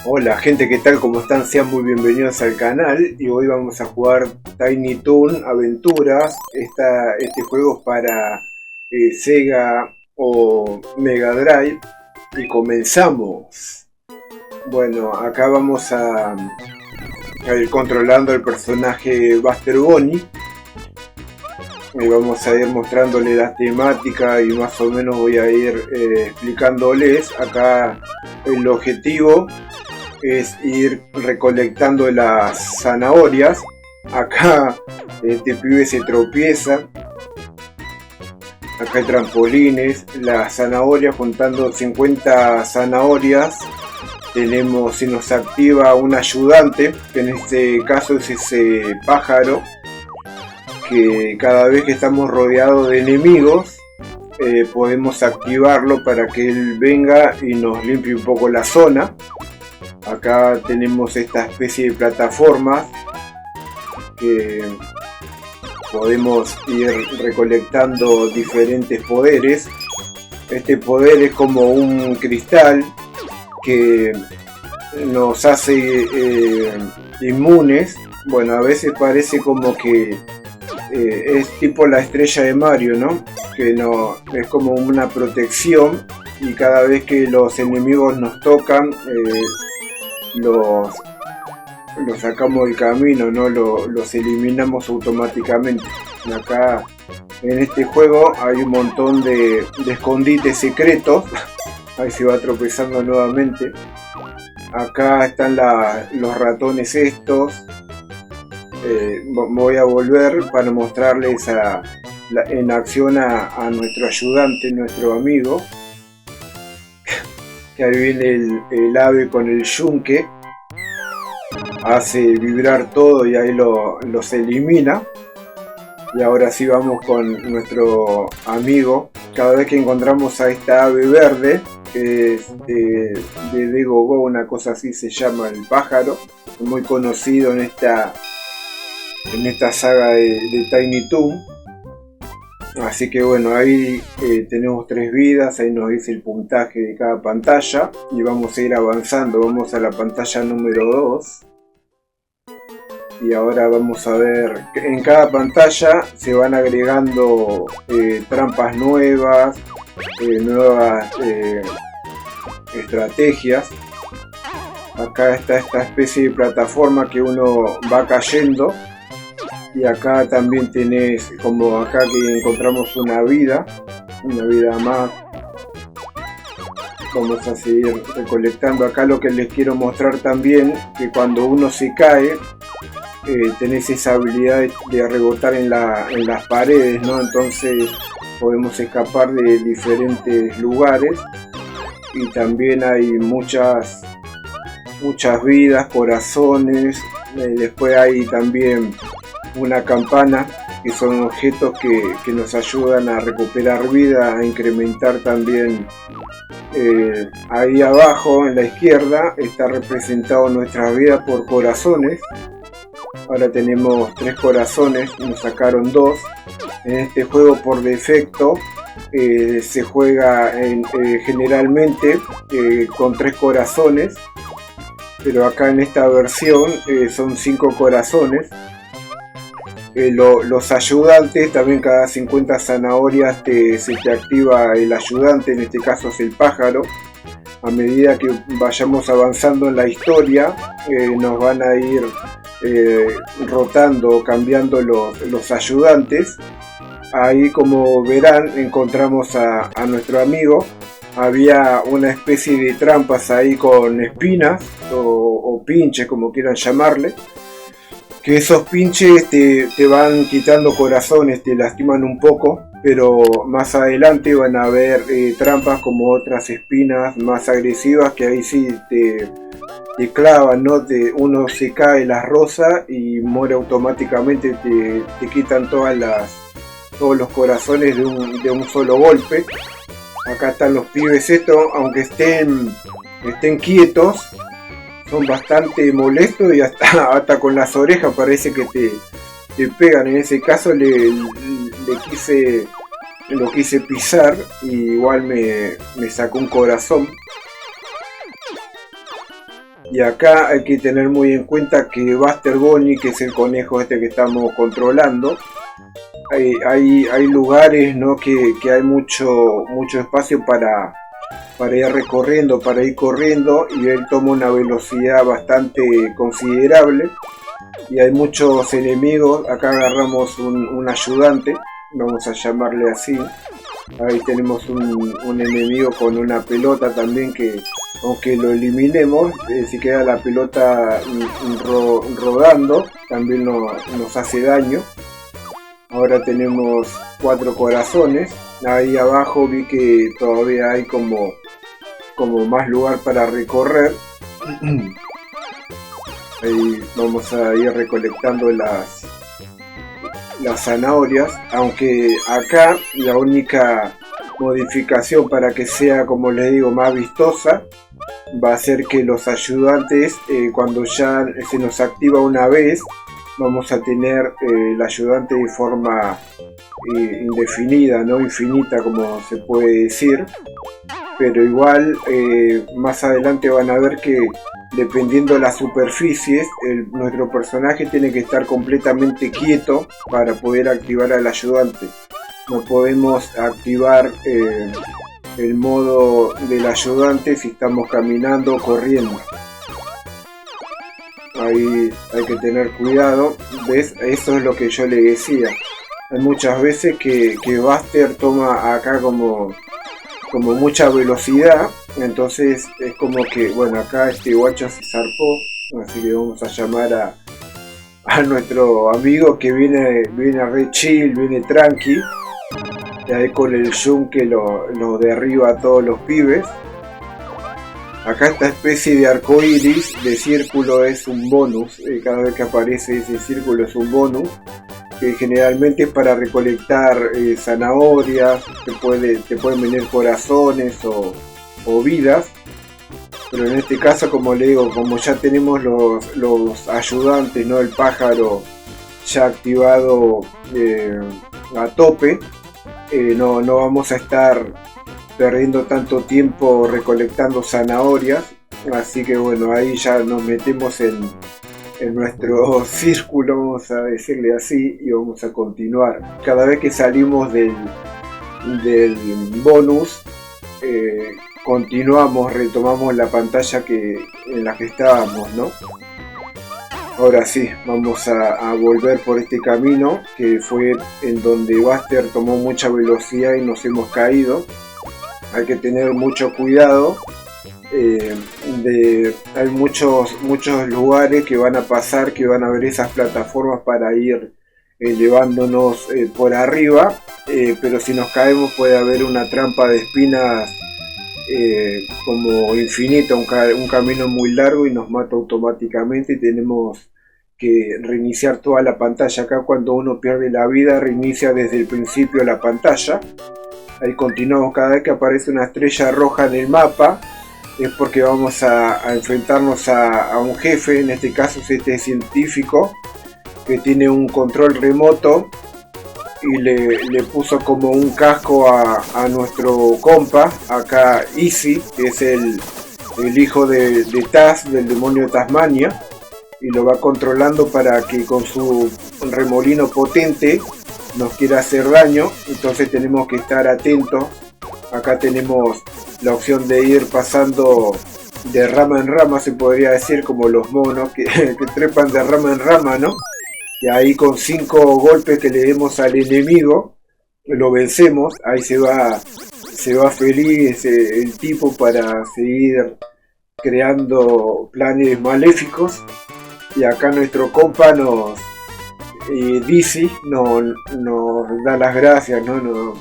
Hola gente, ¿qué tal? ¿Cómo están? Sean muy bienvenidos al canal y hoy vamos a jugar Tiny Toon Aventuras. Este juego es para Sega o Mega Drive y comenzamos. Bueno, acá vamos a ir controlando el personaje Buster Bunny y vamos a ir mostrándole la temática y más o menos voy a ir explicándoles. Acá el objetivo es ir recolectando las zanahorias. Acá este pibe se tropieza. Acá hay trampolines. Las zanahorias, juntando 50 zanahorias, tenemos, si nos activa un ayudante, que en este caso es ese pájaro, que cada vez que estamos rodeados de enemigos podemos activarlo para que él venga y nos limpie un poco la zona. Acá tenemos esta especie de plataformas que podemos ir recolectando diferentes poderes. Este poder es como un cristal que nos hace inmunes. Bueno, a veces parece como que es tipo la estrella de Mario, ¿no? Que no, es como una protección y cada vez que los enemigos nos tocan los sacamos del camino, ¿no? Los eliminamos automáticamente. Acá en este juego hay un montón de escondites secretos. Ahí se va tropezando nuevamente. Acá están los ratones estos. Voy a volver para mostrarles en acción a nuestro ayudante, nuestro amigo. Que ahí viene el ave con el yunque, hace vibrar todo y ahí los elimina. Y ahora sí vamos con nuestro amigo. Cada vez que encontramos a esta ave verde, que es de Dego, una cosa así se llama el pájaro, muy conocido en esta saga de Tiny Toon. Así que bueno, ahí tenemos 3 vidas, ahí nos dice el puntaje de cada pantalla y vamos a ir avanzando. Vamos a la pantalla número 2 y ahora vamos a ver que en cada pantalla se van agregando trampas nuevas, nuevas estrategias. Acá está esta especie de plataforma que uno va cayendo. Y acá también tenés, como acá que encontramos una vida más. Vamos a seguir recolectando. Acá lo que les quiero mostrar también, que cuando uno se cae, tenés esa habilidad de rebotar en las paredes, ¿no? Entonces podemos escapar de diferentes lugares. Y también hay muchas vidas, corazones. Después hay también una campana, que son objetos que nos ayudan a recuperar vida, a incrementar también. Ahí abajo en la izquierda está representado nuestra vida por corazones. Ahora tenemos 3 corazones, nos sacaron 2. En este juego por defecto se juega generalmente con 3 corazones, pero acá en esta versión son 5 corazones. Los ayudantes, también cada 50 zanahorias se te activa el ayudante, en este caso es el pájaro. A medida que vayamos avanzando en la historia, nos van a ir rotando, cambiando los ayudantes. Ahí, como verán, encontramos a nuestro amigo. Había una especie de trampas ahí con espinas o pinches, como quieran llamarle. Que esos pinches te van quitando corazones, te lastiman un poco, pero más adelante van a haber trampas como otras espinas más agresivas que ahí sí te clavan, ¿no? Uno se cae, las roza y muere automáticamente, te quitan todos los corazones de un solo golpe. Acá están los pibes estos, aunque estén quietos, son bastante molestos y hasta con las orejas parece que te pegan. En ese caso le quise lo quise pisar y igual me sacó un corazón. Y acá hay que tener muy en cuenta que Buster Bunny, que es el conejo este que estamos controlando, hay lugares, ¿no?, que hay mucho espacio para ir recorriendo, para ir corriendo, y él toma una velocidad bastante considerable y hay muchos enemigos. Acá agarramos un ayudante, vamos a llamarle así. Ahí tenemos un enemigo con una pelota también que, aunque lo eliminemos, si queda la pelota rodando, también nos hace daño. Ahora tenemos 4 corazones. Ahí abajo vi que todavía hay como más lugar para recorrer. Ahí vamos a ir recolectando las zanahorias, aunque acá la única modificación para que sea, como les digo, más vistosa va a ser que los ayudantes, cuando ya se nos activa una vez, vamos a tener el ayudante de forma indefinida, no infinita, como se puede decir, pero igual más adelante van a ver que dependiendo de las superficies, nuestro personaje tiene que estar completamente quieto para poder activar al ayudante. No podemos activar el modo del ayudante si estamos caminando o corriendo. Ahí hay que tener cuidado. ¿Ves? Eso es lo que yo le decía. Hay muchas veces que Buster toma acá como mucha velocidad, entonces es como que, bueno, acá este guacho se zarpó, así que vamos a llamar a nuestro amigo que viene re chill, viene tranqui, y ahí con el zoom que lo derriba a todos los pibes. Acá esta especie de arco iris de círculo es un bonus, cada vez que aparece ese círculo es un bonus, que generalmente es para recolectar zanahorias, te pueden venir corazones o vidas, pero en este caso, como le digo, como ya tenemos los ayudantes, ¿no?, el pájaro ya activado a tope, no vamos a estar perdiendo tanto tiempo recolectando zanahorias, así que bueno, ahí ya nos metemos en nuestro círculo, vamos a decirle así, y vamos a continuar. Cada vez que salimos del bonus, continuamos, retomamos la pantalla en la que estábamos, ¿no? Ahora sí, vamos a volver por este camino que fue en donde Buster tomó mucha velocidad y nos hemos caído. Hay que tener mucho cuidado. Hay muchos lugares que van a pasar, que van a ver esas plataformas para ir llevándonos por arriba, pero si nos caemos puede haber una trampa de espinas como infinita, un camino muy largo y nos mata automáticamente y tenemos que reiniciar toda la pantalla. Acá cuando uno pierde la vida reinicia desde el principio la pantalla. Ahí continuamos. Cada vez que aparece una estrella roja en el mapa es porque vamos a enfrentarnos a un jefe. En este caso es este científico que tiene un control remoto y le puso como un casco a nuestro compa, acá Easy, que es el hijo de Taz, del demonio de Tasmania, y lo va controlando para que con su remolino potente nos quiera hacer daño. Entonces tenemos que estar atentos. Acá tenemos la opción de ir pasando de rama en rama, se podría decir, como los monos que trepan de rama en rama, ¿no? Y ahí con 5 golpes que le demos al enemigo lo vencemos. Ahí se va feliz el tipo para seguir creando planes maléficos. Y acá nuestro compa Dizzy nos da las gracias, ¿no?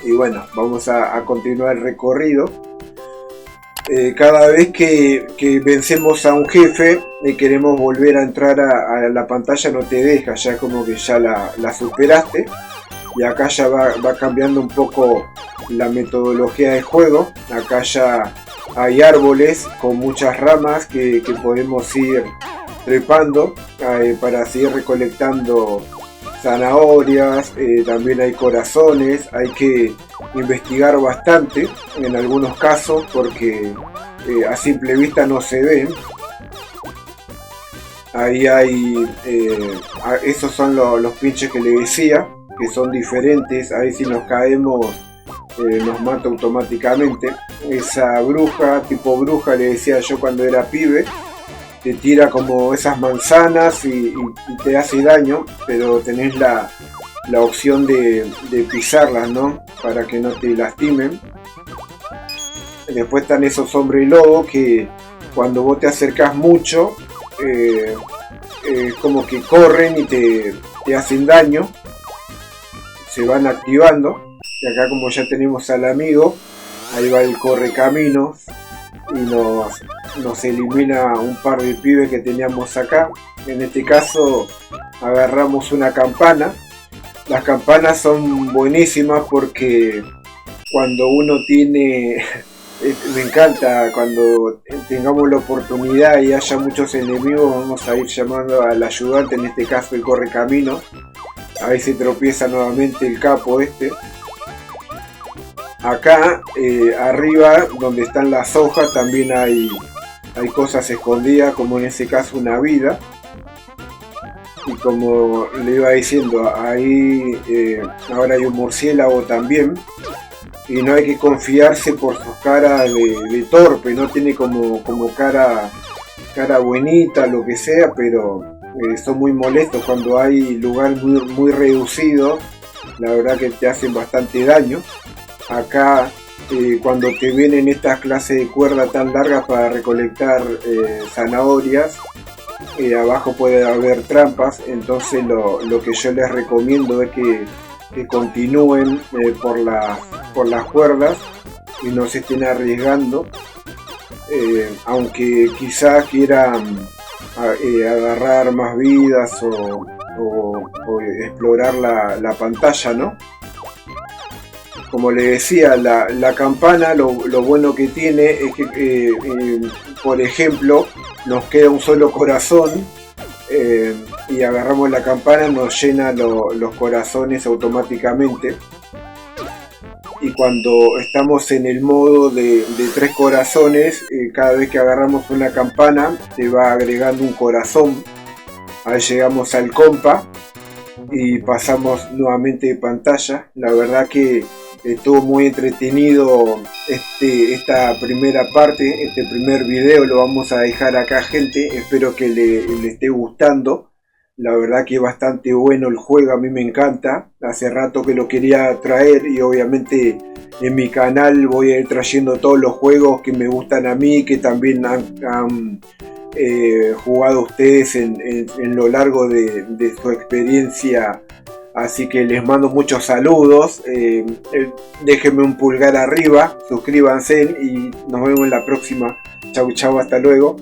Y bueno, vamos a continuar el recorrido. Cada vez que vencemos a un jefe y queremos volver a entrar a la pantalla, no te deja, ya como que ya la superaste. Y acá ya va cambiando un poco la metodología de juego. Acá ya hay árboles con muchas ramas que podemos ir trepando para seguir recolectando zanahorias, también hay corazones. Hay que investigar bastante en algunos casos porque a simple vista no se ven. Ahí hay, esos son los pinches que le decía, que son diferentes. Ahí si nos caemos nos mata automáticamente. Esa bruja, tipo bruja le decía yo cuando era pibe, te tira como esas manzanas y te hace daño, pero tenés la opción de pisarlas, ¿no? Para que no te lastimen. Después están esos hombres lobo que cuando vos te acercás mucho, como que corren y te hacen daño, se van activando. Y acá, como ya tenemos al amigo, ahí va el correcaminos y nos elimina un par de pibes que teníamos acá. En este caso agarramos una campana. Las campanas son buenísimas porque cuando uno tiene, me encanta, cuando tengamos la oportunidad y haya muchos enemigos, vamos a ir llamando al ayudante, en este caso el correcaminos. Ahí se tropieza nuevamente el capo este. Acá arriba donde están las hojas también hay cosas escondidas, como en este caso una vida. Y como le iba diciendo, ahí ahora hay un murciélago también. Y no hay que confiarse por sus caras de torpe, no tiene como cara buenita, lo que sea, pero son muy molestos cuando hay lugar muy reducido. La verdad que te hacen bastante daño. Acá cuando te vienen estas clases de cuerda tan largas para recolectar zanahorias, abajo puede haber trampas. Entonces lo que yo les recomiendo es que continúen por las cuerdas y no se estén arriesgando, aunque quizás quieran agarrar más vidas o explorar la pantalla, ¿no? Como le decía, la campana lo bueno que tiene es que, por ejemplo, nos queda un solo corazón y agarramos la campana, nos llena los corazones automáticamente. Y cuando estamos en el modo de 3 corazones, cada vez que agarramos una campana te va agregando un corazón. Ahí llegamos al compa y pasamos nuevamente de pantalla. La verdad que estuvo muy entretenido esta primera parte, este primer video. Lo vamos a dejar acá, gente. Espero que le esté gustando. La verdad que es bastante bueno el juego, a mí me encanta. Hace rato que lo quería traer y obviamente en mi canal voy a ir trayendo todos los juegos que me gustan a mí, que también han jugado ustedes en lo largo de su experiencia. Así que les mando muchos saludos, déjenme un pulgar arriba, suscríbanse y nos vemos en la próxima. Chau chau, hasta luego.